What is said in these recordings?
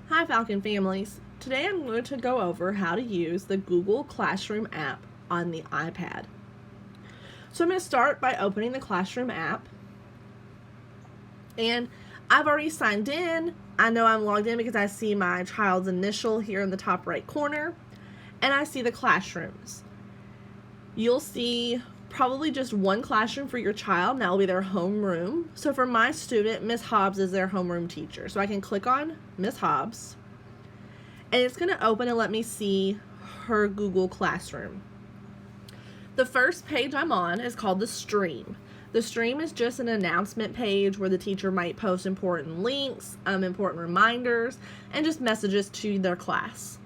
Hi Falcon families. Today I'm going to go over how to use the Google Classroom app on the iPad. So I'm going to start by opening the Classroom app. And I've already signed in. I know I'm logged in because I see my child's initial here in the top right corner. And I see the classrooms. You'll see probably just one classroom for your child, and that will be their homeroom. So for my student, Miss Hobbs is their homeroom teacher. So I can click on Miss Hobbs, and it's going to open and let me see her Google Classroom. The first page I'm on is called the Stream. The Stream is just an announcement page where the teacher might post important links, important reminders, and just messages to their class.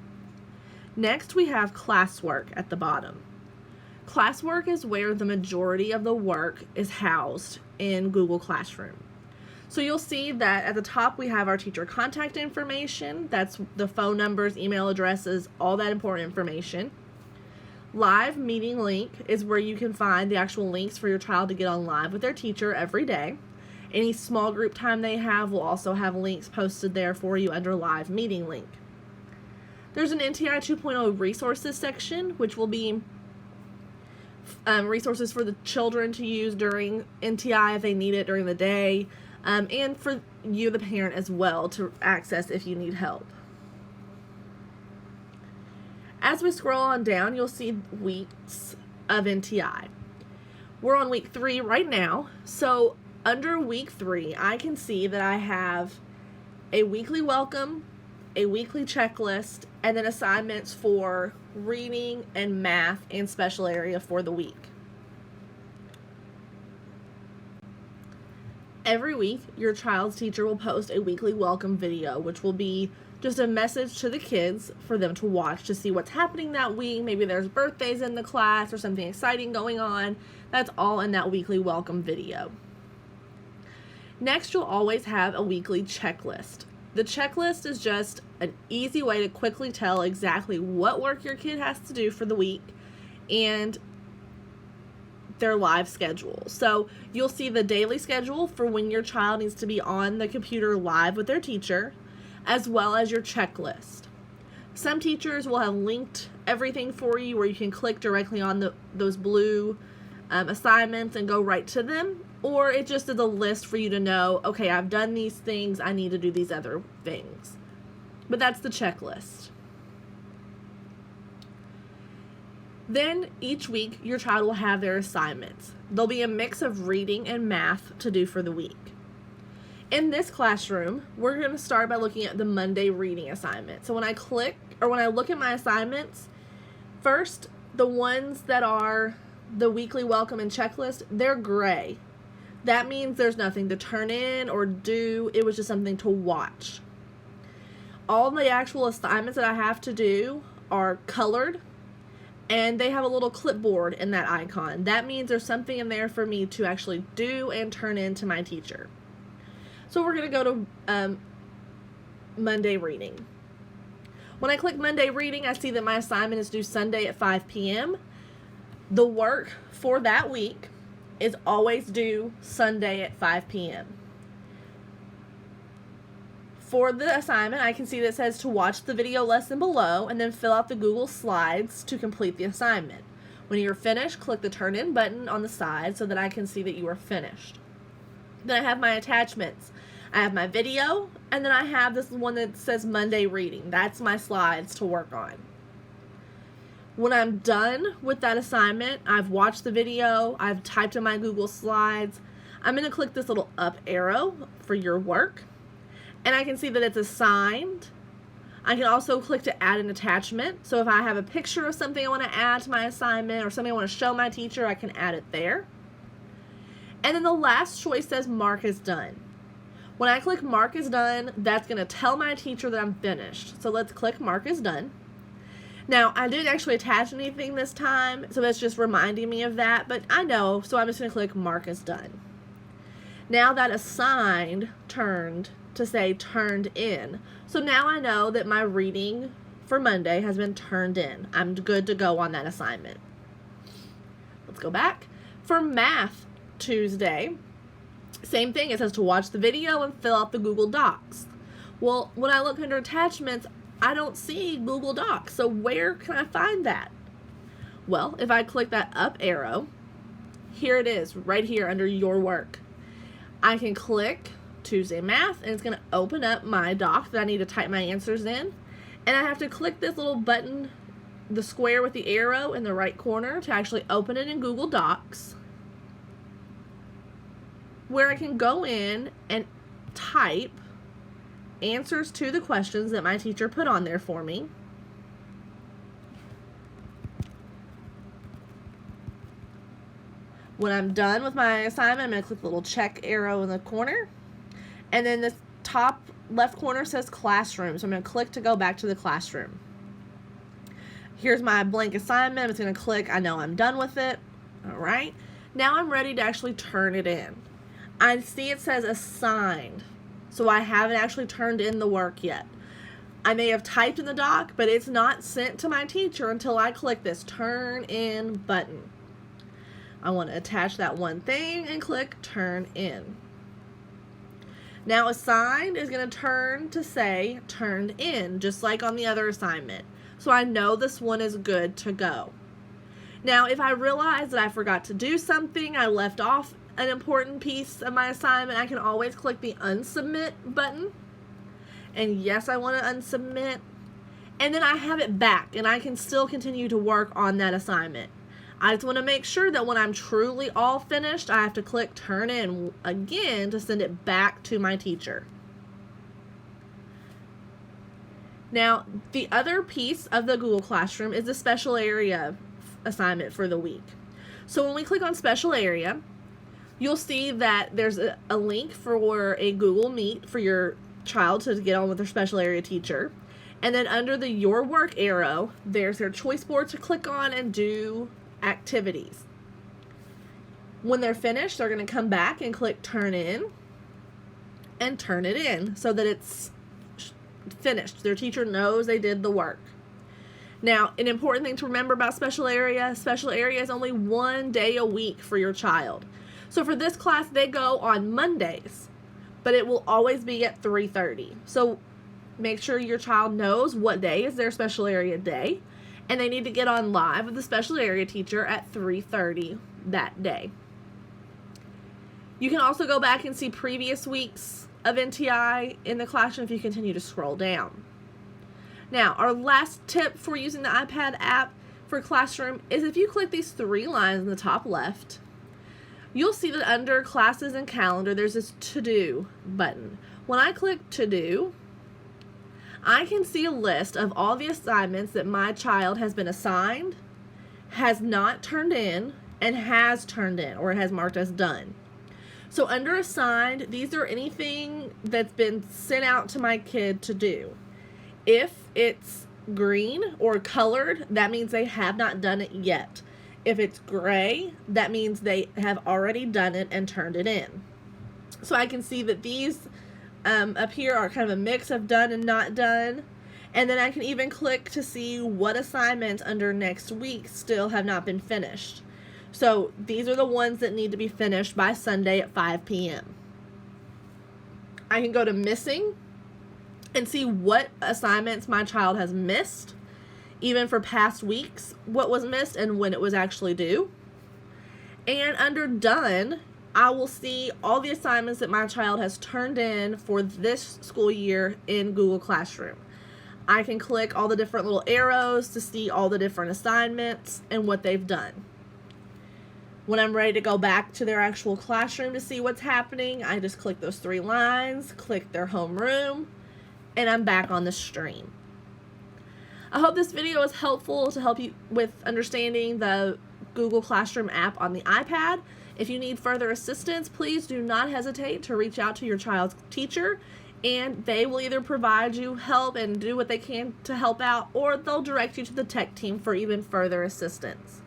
Next, we have Classwork at the bottom. Classwork is where the majority of the work is housed in Google Classroom. So you'll see that at the top we have our teacher contact information. That's the phone numbers, email addresses, all that important information. Live meeting link is where you can find the actual links for your child to get on live with their teacher every day. Any small group time they have will also have links posted there for you under live meeting link. There's an NTI 2.0 resources section, which will be resources for the children to use during NTI if they need it during the day, and for you, the parent, as well to access if you need help. As we scroll on down, you'll see weeks of NTI. We're on week 3 right now, so under week 3, I can see that I have a weekly welcome, a weekly checklist, and then assignments for reading and math and special area for the week. Every week, your child's teacher will post a weekly welcome video, which will be just a message to the kids for them to watch to see what's happening that week. Maybe there's birthdays in the class or something exciting going on. That's all in that weekly welcome video. Next, you'll always have a weekly checklist. The checklist is just an easy way to quickly tell exactly what work your kid has to do for the week and their live schedule. So you'll see the daily schedule for when your child needs to be on the computer live with their teacher, as well as your checklist. Some teachers will have linked everything for you where you can click directly on those blue assignments and go right to them, or it just is a list for you to know, okay, I've done these things, I need to do these other things. But that's the checklist. Then each week, your child will have their assignments. There'll be a mix of reading and math to do for the week. In this classroom, we're going to start by looking at the Monday reading assignment. So when I look at my assignments, first, the ones that are the weekly welcome and checklist, they're gray. That means there's nothing to turn in or do. It was just something to watch. All the actual assignments that I have to do are colored, and they have a little clipboard in that icon. That means there's something in there for me to actually do and turn in to my teacher. So we're going to go to Monday reading. When I click Monday reading, I see that my assignment is due Sunday at 5 p.m. The work for that week is always due Sunday at 5 p.m. For the assignment, I can see that it says to watch the video lesson below and then fill out the Google Slides to complete the assignment. When you're finished, click the Turn In button on the side so that I can see that you are finished. Then I have my attachments. I have my video, and then I have this one that says Monday reading. That's my slides to work on. When I'm done with that assignment, I've watched the video, I've typed in my Google Slides, I'm going to click this little up arrow for your work, and I can see that it's assigned. I can also click to add an attachment. So if I have a picture of something I want to add to my assignment or something I want to show my teacher, I can add it there. And then the last choice says Mark is done. When I click Mark is done, that's going to tell my teacher that I'm finished. So let's click Mark is done. Now, I didn't actually attach anything this time, so that's just reminding me of that, but I know, so I'm just going to click Mark is done. Now that assigned turned to say turned in. So now I know that my reading for Monday has been turned in. I'm good to go on that assignment. Let's go back. For Math Tuesday, same thing. It says to watch the video and fill out the Google Docs. Well, when I look under attachments, I don't see Google Docs. So where can I find that? Well, if I click that up arrow, here it is, right here under your work. I can click Tuesday Math, and it's going to open up my doc that I need to type my answers in. And I have to click this little button, the square with the arrow in the right corner, to actually open it in Google Docs, where I can go in and type answers to the questions that my teacher put on there for me. When I'm done with my assignment, I'm going to click the little check arrow in the corner. And then the top left corner says classroom. So I'm going to click to go back to the classroom. Here's my blank assignment. I'm just going to click, I know I'm done with it. All right. Now I'm ready to actually turn it in. I see it says assigned. So I haven't actually turned in the work yet. I may have typed in the doc, but it's not sent to my teacher until I click this turn in button. I want to attach that one thing and click turn in. Now assigned is going to turn to say turned in, just like on the other assignment. So I know this one is good to go. Now if I realize that I forgot to do something, I left off an important piece of my assignment, I can always click the unsubmit button. And yes, I want to unsubmit. And then I have it back and I can still continue to work on that assignment. I just want to make sure that when I'm truly all finished, I have to click turn in again to send it back to my teacher. Now, the other piece of the Google Classroom is the special area assignment for the week. So when we click on special area, you'll see that there's a link for a Google Meet for your child to get on with their special area teacher. And then under the Your Work arrow, there's their choice board to click on and do activities. When they're finished, they're going to come back and click turn in and turn it in so that it's finished. Their teacher knows they did the work. Now, an important thing to remember about special area is only 1 day a week for your child. So for this class, they go on Mondays, but it will always be at 3:30. So make sure your child knows what day is their special area day, and they need to get on live with the special area teacher at 3:30 that day. You can also go back and see previous weeks of NTI in the classroom if you continue to scroll down. Now, our last tip for using the iPad app for Classroom is if you click these 3 lines in the top left, you'll see that under classes and calendar, there's this to-do button. When I click to-do, I can see a list of all the assignments that my child has been assigned, has not turned in, and has turned in, or has marked as done. So under assigned, these are anything that's been sent out to my kid to do. If it's green or colored, that means they have not done it yet. If it's gray, that means they have already done it and turned it in. So I can see that these up here are kind of a mix of done and not done. And then I can even click to see what assignments under next week still have not been finished. So these are the ones that need to be finished by Sunday at 5 p.m. I can go to missing and see what assignments my child has missed, even for past weeks, what was missed and when it was actually due. And under done, I will see all the assignments that my child has turned in for this school year in Google Classroom. I can click all the different little arrows to see all the different assignments and what they've done. When I'm ready to go back to their actual classroom to see what's happening, I just click those 3 lines, click their homeroom, and I'm back on the stream. I hope this video was helpful to help you with understanding the Google Classroom app on the iPad. If you need further assistance, please do not hesitate to reach out to your child's teacher, and they will either provide you help and do what they can to help out, or they'll direct you to the tech team for even further assistance.